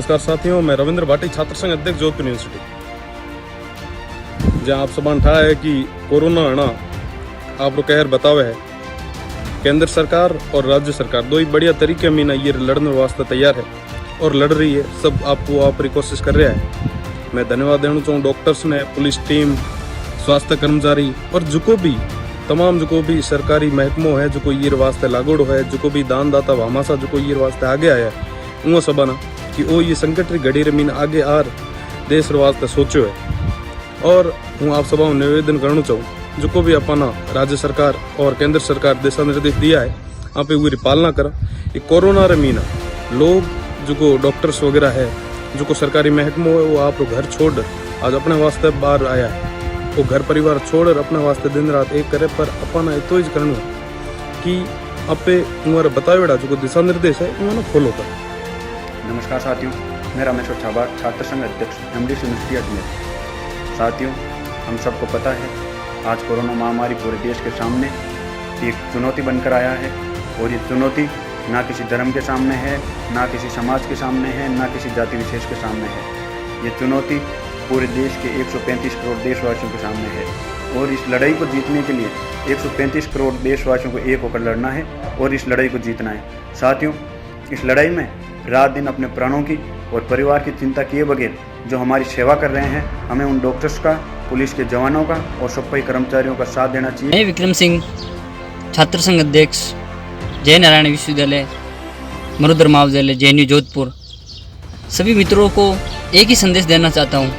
नमस्कार साथियों, मैं रविंद्र भाटी, छात्र संघ अध्यक्ष जोधपुर यूनिवर्सिटी। जहाँ आप सबान ठा है कि कोरोना आना आप लोग कहर बतावे है, केंद्र सरकार और राज्य सरकार दो ही बढ़िया तरीके में ना ये लड़ने वास्ते तैयार है और लड़ रही है। सब आपको आप कोशिश कर रहा है। मैं धन्यवाद देना चाहूँ डॉक्टर्स ने, पुलिस टीम, स्वास्थ्य कर्मचारी और जो भी तमाम जो भी सरकारी महकमों है जो ये वास्ते लागोड़ है, जो भी दानदाता हमाशा जो ये वास्ते आगे आया है, उन सबना कि वो ये संकट री घड़ी रमीन आगे आर देश वास्ते सोचो है। और हूँ आप सब निवेदन करना चाहूँ जो भी अपना राज्य सरकार और केंद्र सरकार दिशा निर्देश दिया है आप पूरी पालना करा। ये कोरोना रमीना लोग जो डॉक्टर्स वगैरह है, जो सरकारी महकमों है, वो आप घर छोड़ आज अपने वास्ते बाहर आया है। वो घर परिवार छोड़ अपने वास्ते दिन रात एक करे, पर अपना इतो ही करना कि आपे तुम्हारा बतावेड़ा जो दिशा निर्देश है उन्होंने फॉलो कर। नमस्कार साथियों, मैं रामेश्वर छाबा, छात्र संघ अध्यक्ष एमडीसी यूनिवर्सिटी अजमेर। साथियों, हम सबको पता है आज कोरोना महामारी पूरे देश के सामने एक चुनौती बनकर आया है और ये चुनौती ना किसी धर्म के सामने है, ना किसी समाज के सामने है, ना किसी जाति विशेष के सामने है। ये चुनौती पूरे देश के 135 करोड़ देशवासियों के सामने है और इस लड़ाई को जीतने के लिए 135 करोड़ देशवासियों को एक होकर लड़ना है और इस लड़ाई को जीतना है। साथियों, इस लड़ाई में रात दिन अपने प्राणों की और परिवार की चिंता किए बगैर जो हमारी सेवा कर रहे हैं, हमें उन डॉक्टर्स का, पुलिस के जवानों का और सफाई कर्मचारियों का साथ देना चाहिए। मैं विक्रम सिंह, छात्र संघ अध्यक्ष, जय नारायण विश्वविद्यालय, मरुधर महाविद्यालय, JNU जोधपुर। सभी मित्रों को एक ही संदेश देना चाहता हूँ,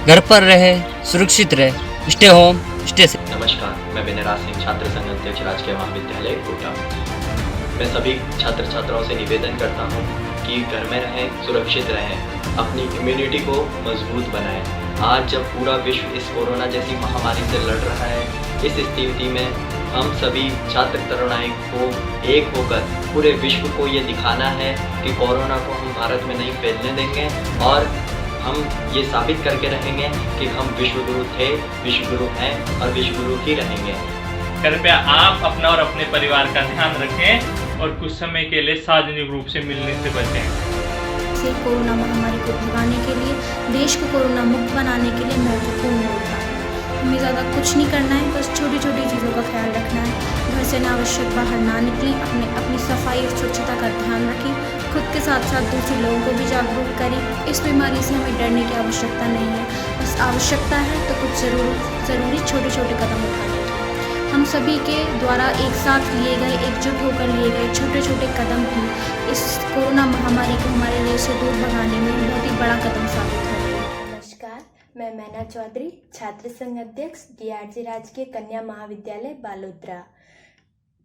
घर पर रहे, सुरक्षित रहे, स्टे होम स्टे सेफ। नमस्कार, मैं विनयराज सिंह, छात्र संघ अध्यक्ष, राजकीय महाविद्यालय कोटा। मैं सभी छात्र छात्राओं से निवेदन करता हूँ कि घर में रहें, सुरक्षित रहें, अपनी इम्यूनिटी को मजबूत बनाएं। आज जब पूरा विश्व इस कोरोना जैसी महामारी से लड़ रहा है, इस स्थिति में हम सभी छात्र तरुणाई को एक होकर पूरे विश्व को ये दिखाना है कि कोरोना को हम भारत में नहीं फैलने देंगे और हम ये साबित करके रहेंगे कि हम विश्वगुरु थे, विश्वगुरु हैं और विश्वगुरु ही रहेंगे। कृपया आप अपना और अपने परिवार का ध्यान रखें और कुछ समय के लिए सार्वजनिक रूप से मिलने से बचें। कोरोना महामारी को भगाने के लिए, देश को कोरोना मुक्त बनाने के लिए महत्वपूर्ण होता है। हमें ज़्यादा कुछ नहीं करना है, बस छोटी छोटी चीज़ों का ख्याल रखना है। घर से अनावश्यक बाहर ना निकलें, अपनी सफाई और स्वच्छता का ध्यान रखें, खुद के साथ साथ दूसरे लोगों को भी जागरूक करें। इस बीमारी से हमें डरने की आवश्यकता नहीं है, बस आवश्यकता है तो कुछ ज़रूरी छोटे छोटे कदम उठाने की। हम सभी के द्वारा एक साथ लिए गए, एकजुट होकर लिए गए छोटे छोटे कदम ही इस कोरोना महामारी को हमारे देश से दूर भगाने में बहुत ही बड़ा कदम साबित होंगे। नमस्कार, मैं मैना चौधरी, छात्र संघ अध्यक्ष, DRG राजकीय कन्या महाविद्यालय बालोतरा।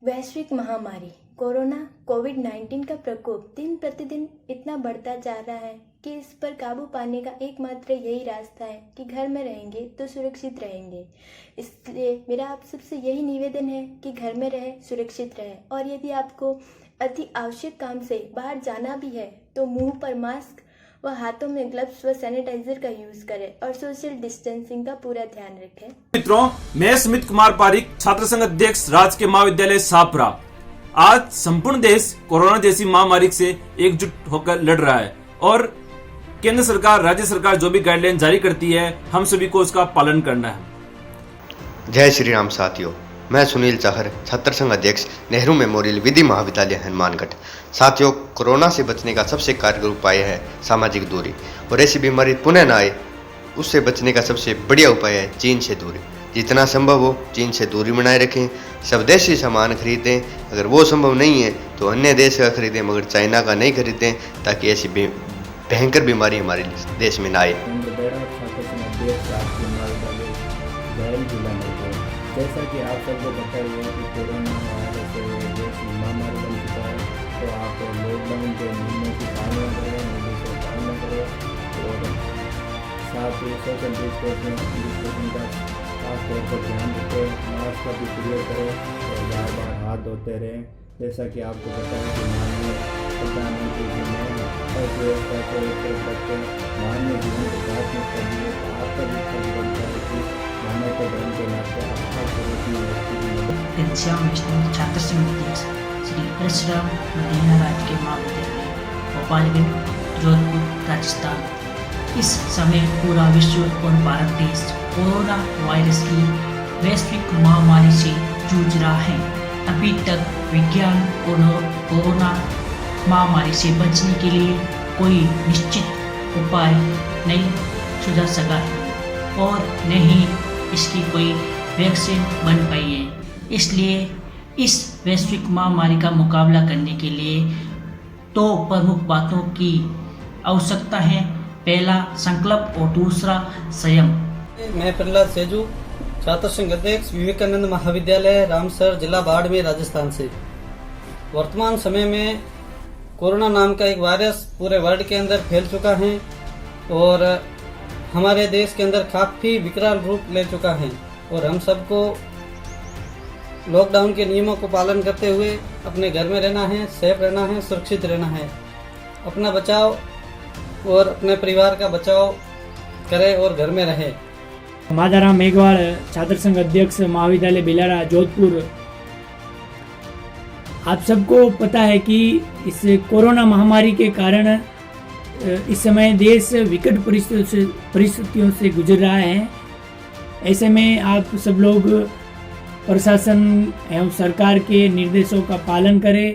वैश्विक महामारी कोरोना कोविड-19 का प्रकोप दिन प्रतिदिन इतना बढ़ता जा रहा है कि इस पर काबू पाने का एकमात्र यही रास्ता है कि घर में रहेंगे तो सुरक्षित रहेंगे। इसलिए मेरा आप सबसे यही निवेदन है कि घर में रहे, सुरक्षित रहे और यदि आपको अति आवश्यक काम से बाहर जाना भी है तो मुंह पर मास्क व हाथों में ग्लव्स व सैनिटाइजर का यूज करें और सोशल डिस्टेंसिंग का पूरा ध्यान रखें। मित्रों, मैं सुमित कुमार पारिक, छात्र संघ अध्यक्ष, राजकीय महाविद्यालय शाहपुरा। आज संपूर्ण देश कोरोना जैसी महामारी से एकजुट होकर लड़ रहा है और केंद्र सरकार, राज्य सरकार जो भी गाइडलाइन जारी करती है, हम सभी को उसका पालन करना है। जय श्री राम साथियों, मैं सुनील चाहर, छात्र संघ अध्यक्ष, नेहरू मेमोरियल विधि महाविद्यालय हनुमानगढ़। साथियों, कोरोना से बचने का सबसे कारगर उपाय है सामाजिक दूरी और ऐसी बीमारी पुनः न आए उससे बचने का सबसे बढ़िया उपाय है चीन से दूरी। जितना संभव हो चीन से दूरी बनाए रखें, स्वदेशी सामान खरीदें, अगर वो संभव नहीं है तो अन्य देश का खरीदें, मगर चाइना का नहीं खरीदें ताकि ऐसी भयंकर बीमारी हमारे देश में न आए। जैसा कि आप सबको पता ही है कि कोरोना वायरस देश महामारी बन चुका है, तो आप लॉकडाउन के नियमों की पालना करें, नियमों की पालना करें और साथ ही सोशल डिस्टेंसिंग का खास तौर पर ध्यान रखें, मास्क का भी प्रयोग करें और बार बार हाथ धोते रहें। जैसा कि आपको पता है कि माननीय प्रधानमंत्री जी ने अर्थव्यवस्था को एक रखते मानवीय जीवन को प्राथमिकता दी है, तो आपका भी फर्ज बनता है कि मानवता धर्म के नाते आपका छात्र संघ अध्यक्ष श्री परशुराम मदीना राजकीय महाविद्यालय गोपालगंज। जोधपुर, राजस्थान। इस समय पूरा विश्व और भारत देश कोरोना वायरस की वैश्विक महामारी से जूझ रहा है। अभी तक विज्ञान कोरोना महामारी से बचने के लिए कोई निश्चित उपाय नहीं सुझा सका है और न ही इसकी कोई वैक्सीन बन पाई है। इसलिए इस वैश्विक महामारी का मुकाबला करने के लिए दो प्रमुख बातों की आवश्यकता है। पहला संकल्प और दूसरा संयम। मैं प्रहलाद सेजू, छात्र संघ अध्यक्ष, विवेकानंद महाविद्यालय, रामसर, जिला बाड़मेर, राजस्थान से। वर्तमान समय में कोरोना नाम का एक वायरस पूरे वर्ल्ड के अंदर फैल चुका है और हमारे देश के अंदर काफ़ी विकराल रूप ले चुका है और हम सबको लॉकडाउन के नियमों को पालन करते हुए अपने घर में रहना है, सेफ रहना है, सुरक्षित रहना है। अपना बचाव और अपने परिवार का बचाव करें और घर में रहे। माधाराम मेघवाल, छात्र संघ अध्यक्ष, महाविद्यालय बिलाड़ा, जोधपुर। आप सबको पता है कि इस कोरोना महामारी के कारण इस समय देश विकट परिस्थितियों से गुजर रहा है। ऐसे में आप सब लोग प्रशासन एवं सरकार के निर्देशों का पालन करें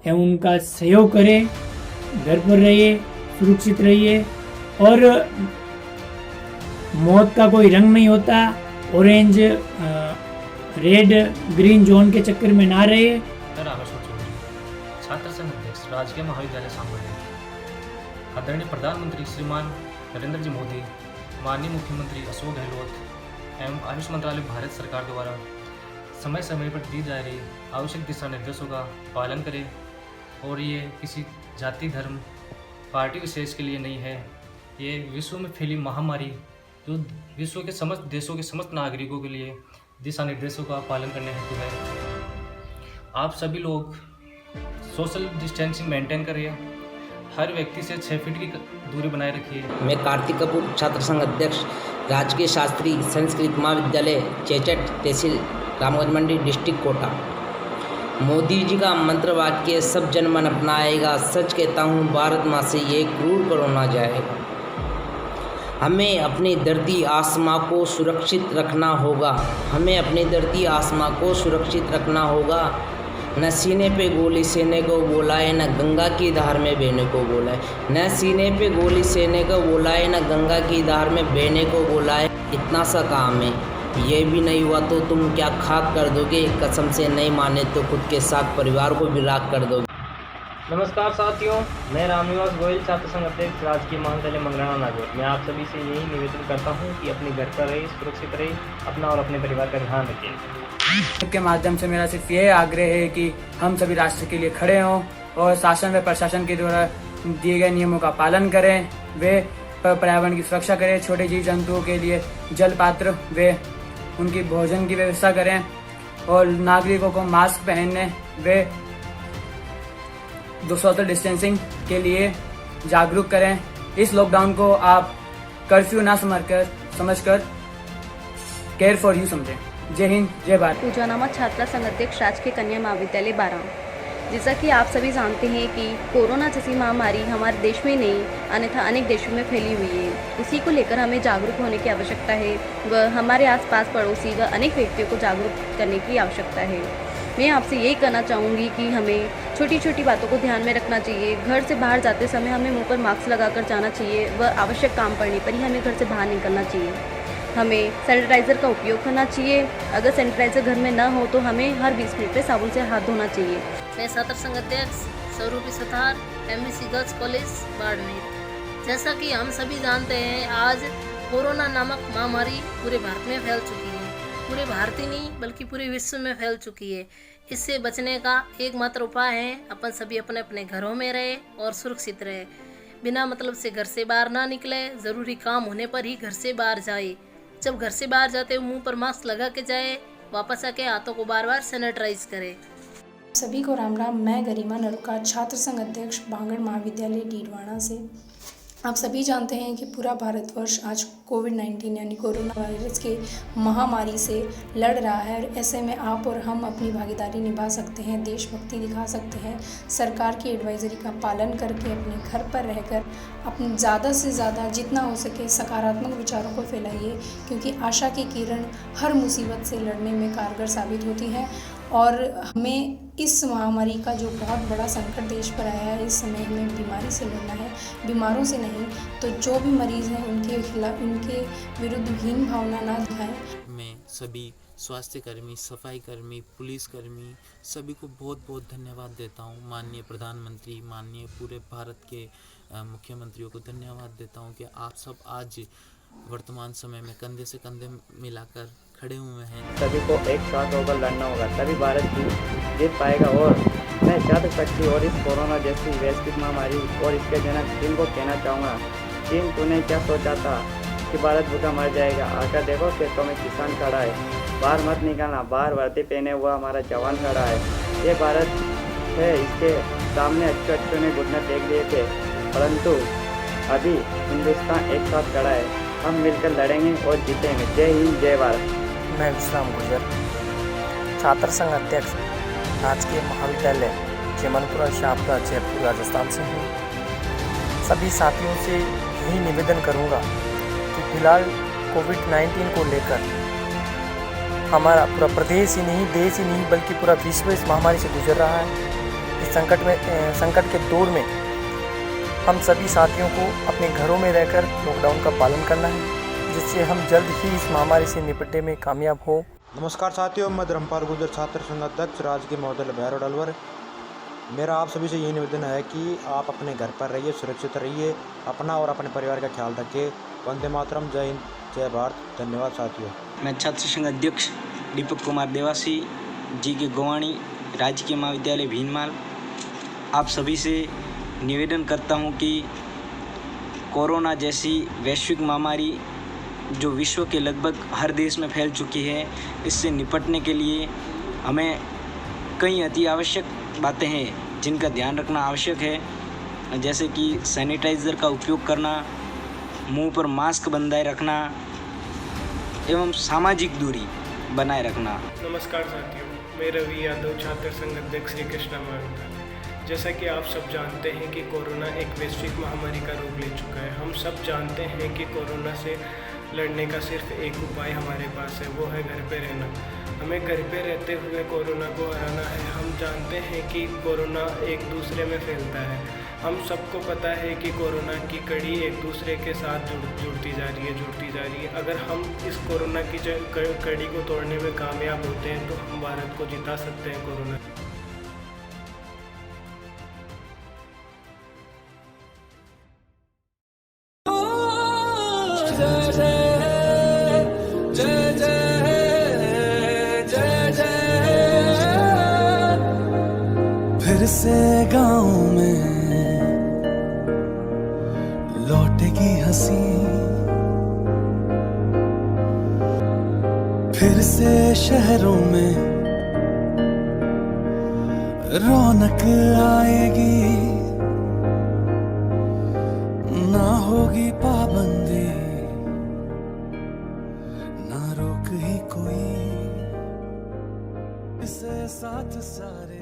एवं उनका सहयोग करें। घर पर रहिए, सुरक्षित रहिए और मौत का कोई रंग नहीं होता। ऑरेंज, रेड, ग्रीन जोन के चक्कर में ना रहे। छात्र संघ अध्यक्ष, राजकीय महाविद्यालय सांभर। आदरणीय प्रधानमंत्री श्रीमान नरेंद्र जी मोदी, माननीय मुख्यमंत्री अशोक गहलोत एवं आयुष मंत्रालय भारत सरकार द्वारा समय समय पर दी जा रही आवश्यक दिशा निर्देशों का पालन करें और ये किसी जाति, धर्म, पार्टी विशेष के लिए नहीं है। ये विश्व में फैली महामारी जो विश्व के समस्त देशों के समस्त नागरिकों के लिए दिशा निर्देशों का पालन करने हेतु है। आप सभी लोग सोशल डिस्टेंसिंग मेंटेन करिए, हर व्यक्ति से 6 फीट की दूरी बनाए रखिए। मैं कार्तिक कपूर, छात्र संघ अध्यक्ष, राजकीय शास्त्री संस्कृत महाविद्यालय, चेचट, तहसील रामगंज मंडी, डिस्ट्रिक्ट कोटा। मोदी जी का मंत्र वाक्य सब जन मन अपनाएगा। सच कहता हूँ, भारत माँ से ये क्रूर कोरोना जाएगा। हमें अपनी धरती आसमां को सुरक्षित रखना होगा। हमें अपनी धरती आसमां को सुरक्षित रखना होगा। न सीने पे गोली सेने को बोला है, न गंगा की धार में बहने को बोला है। न सीने पे गोली सेने को बोला है, न गंगा की धार में बहने को बोला है। इतना सा काम है, ये भी नहीं हुआ तो तुम क्या खाक कर दोगे? कसम से नहीं माने तो खुद के साथ परिवार को भी राख कर दोगे। नमस्कार साथियों, मैं रामनिवास गोयल, छात्र संघ अध्यक्ष, राजकीय महाविद्यालय मंगलाना नागौर। मैं आप सभी से यही निवेदन करता हूं कि अपने घर पर रहिए, सुरक्षित रहिए, अपना और अपने परिवार का ध्यान रखिए। के माध्यम से मेरा सिर्फ ये आग्रह है कि हम सभी राष्ट्र के लिए खड़े हों और शासन व प्रशासन के द्वारा दिए गए नियमों का पालन करें। वे पर्यावरण की सुरक्षा करें, छोटे जीव जंतुओं के लिए जल पात्र व उनकी भोजन की व्यवस्था करें और नागरिकों को मास्क पहनने व सोशल डिस्टेंसिंग के लिए जागरूक करें। इस लॉकडाउन को आप कर्फ्यू ना समझकर केयर फॉर यू समझें। जय हिंद, जय भारत। पूजा नामा, छात्रा संघ अध्यक्ष, राजकीय कन्या महाविद्यालय बारां। जैसा कि आप सभी जानते हैं कि कोरोना जैसी महामारी हमारे देश में नहीं अन्यथा अनेक देशों में फैली हुई है। इसी को लेकर हमें जागरूक होने की आवश्यकता है व हमारे आसपास पड़ोसी व अनेक व्यक्तियों को जागरूक करने की आवश्यकता है। मैं आपसे यही कहना चाहूँगी कि हमें छोटी छोटी बातों को ध्यान में रखना चाहिए। घर से बाहर जाते समय हमें मुंह पर मास्क लगाकर जाना चाहिए व आवश्यक काम पड़ने पर ही हमें घर से बाहर निकलना चाहिए। हमें सैनिटाइज़र का उपयोग करना चाहिए। अगर सैनिटाइज़र घर में ना हो तो हमें हर 20 मिनट पे साबुन से हाथ धोना चाहिए। मैं छात्र संघ अध्यक्ष Swaroopi Satar, MBC girls college Barmer. जैसा कि हम सभी जानते हैं, आज कोरोना नामक महामारी पूरे भारत में फैल चुकी है। पूरे भारत ही नहीं बल्कि पूरे विश्व में फैल चुकी है। इससे बचने का एकमात्र उपाय है अपन सभी अपने अपने घरों में रहे और सुरक्षित रहे। बिना मतलब से घर से बाहर ना निकले, ज़रूरी काम होने पर ही घर से बाहर जाए। जब घर से बाहर जाते मुंह पर मास्क लगा के जाए, वापस आके हाथों को बार बार सैनिटाइज करें। सभी को राम राम। मैं गरिमा नरुका, छात्र संघ अध्यक्ष, बांगड़ महाविद्यालय डीडवाना से। आप सभी जानते हैं कि पूरा भारतवर्ष आज कोविड-19 यानी कोरोना वायरस के महामारी से लड़ रहा है और ऐसे में आप और हम अपनी भागीदारी निभा सकते हैं, देशभक्ति दिखा सकते हैं, सरकार की एडवाइजरी का पालन करके अपने घर पर रहकर अपने ज़्यादा से ज़्यादा जितना हो सके सकारात्मक विचारों को फैलाइए, क्योंकि आशा की किरण हर मुसीबत से लड़ने में कारगर साबित होती है। और हमें इस महामारी का जो बहुत बड़ा संकट देश पर आया है, इस समय हमें बीमारी से लड़ना है, बीमारों से नहीं। तो जो भी मरीज़ हैं उनके खिलाफ, उनके विरुद्ध हीन भावना ना दिखाएं। मैं सभी स्वास्थ्य कर्मी, सफाई कर्मी, पुलिस कर्मी सभी को बहुत बहुत धन्यवाद देता हूँ। माननीय प्रधानमंत्री, माननीय पूरे भारत के मुख्यमंत्रियों को धन्यवाद देता हूँ कि आप सब आज वर्तमान समय में कंधे से कंधे मिलाकर खड़े हुए हैं। सभी को एक साथ होकर लड़ना होगा, तभी भारत जीत पाएगा। और मैं छात्र शक्ति और इस कोरोना जैसी वैश्विक महामारी और इसके जनक चीन को कहना चाहूँगा, चीन तूने क्या सोचा था कि भारत भूखा मर जाएगा? आकर देखो खेतों में किसान खड़ा है, बाहर मत निकलना, बाहर वर्दी पहने हुआ हमारा जवान खड़ा है। ये भारत है, इसके सामने अच्छे ने घुटने टेक दिए थे, परंतु अभी हिंदुस्तान एक साथ खड़ा है। हम मिलकर लड़ेंगे और जीतेंगे। जय हिंद, जय भारत। मैं विश्राम गुर्जर, छात्र संघ अध्यक्ष राजकीय महाविद्यालय चेमनपुरा शाहपुरा जयपुर राजस्थान से हूँ। सभी साथियों से यही निवेदन करूँगा कि फिलहाल कोविड-19 को लेकर हमारा पूरा प्रदेश ही नहीं, देश ही नहीं, बल्कि पूरा विश्व इस महामारी से गुजर रहा है। इस संकट के दौर में हम सभी साथियों को अपने घरों में रहकर लॉकडाउन का पालन करना है, जिससे हम जल्द ही इस महामारी से निपटने में कामयाब हो। नमस्कार साथियों, मैं धर्मपाल गुर्जर, छात्र संघ अध्यक्ष राजकीय महाविद्यालय भैरव अलवर। मेरा आप सभी से यही निवेदन है कि आप अपने घर पर रहिए, सुरक्षित रहिए, अपना और अपने परिवार का ख्याल रखिए। वंदे मातरम, जय हिंद, जय भारत। धन्यवाद साथियों। मैं छात्र संघ अध्यक्ष दीपक कुमार देवासी, जी के गोवाणी, राजकीय महाविद्यालय भीनमाल। आप सभी से निवेदन करता हूं कि कोरोना जैसी वैश्विक महामारी जो विश्व के लगभग हर देश में फैल चुकी है, इससे निपटने के लिए हमें कई अति आवश्यक बातें हैं जिनका ध्यान रखना आवश्यक है, जैसे कि सैनिटाइज़र का उपयोग करना, मुंह पर मास्क बंधाए रखना एवं सामाजिक दूरी बनाए रखना। नमस्कार साथियों, मैं रवि यादव, छात्र संघ अध्यक्ष श्री कृष्णा महाविद्यालय। जैसा कि आप सब जानते हैं कि कोरोना एक वैश्विक महामारी का रूप ले चुका है। हम सब जानते हैं कि कोरोना से लड़ने का सिर्फ एक उपाय हमारे पास है, वो है घर पे रहना। हमें घर पे रहते हुए कोरोना को हराना है। हम जानते हैं कि कोरोना एक दूसरे में फैलता है। हम सबको पता है कि कोरोना की कड़ी एक दूसरे के साथ जुड़ती जा रही है। अगर हम इस कोरोना की कड़ी को तोड़ने में कामयाब होते हैं तो हम भारत को जिता सकते हैं कोरोना। फिर से गाँव में लौटेगी हंसी, फिर से शहरों में रौनक आएगी। ना होगी पाबंदी, ना रोक ही कोई, इसे साथ सारे